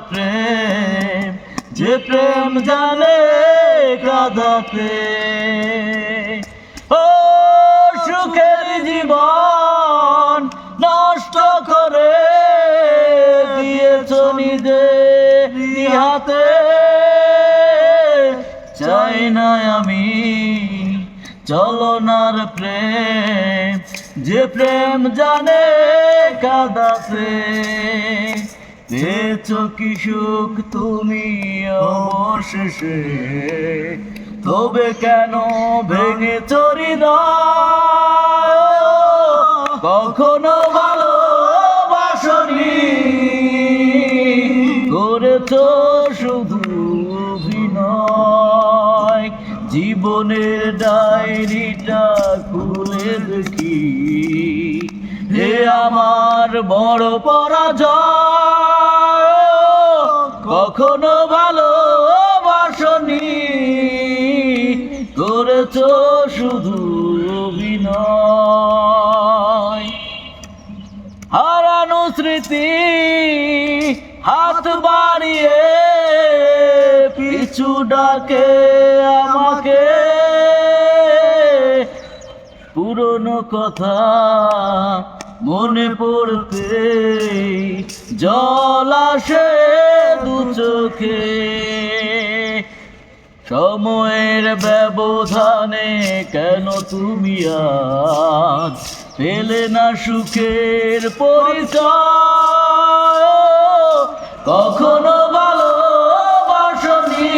প্রেম, যে প্রেম জানে কাঁদাতে। ও সুখের জীবন নষ্ট করে দিয়েছ নিজের হাতে। চাই না আমি চলনার প্রেম, যে প্রেম জানে কাঁদাতে। পেয়েছো কি সুখ তুমি অবশেষে, তবে কেন ভেঙেছ হৃদয়? কখনো ভালোবাসনি, করেছ শুধু অভিনয়। জীবনের ডায়েরিটা খুলে দেখি, হে আমার বড় পরাজয়। কখনো ভালোবাসনি, করেছ শুধু অভিনয়। হারানো স্মৃতি হাত বাড়িয়ে পিছু ডাকে আমাকে। পুরনো কথা মনে পড়তে জল আসে দু চোখে। সময়ের ব্যবধানে কেন তুমি আজ পেলে না সুখের পরিচয়? কখনো ভালোবাসনি,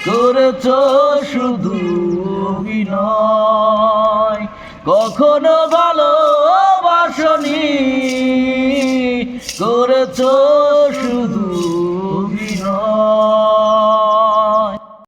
করেছ শুধু অভিনয়। কখনো ভালোবাসনি, করেছ শুধু অভিনয়।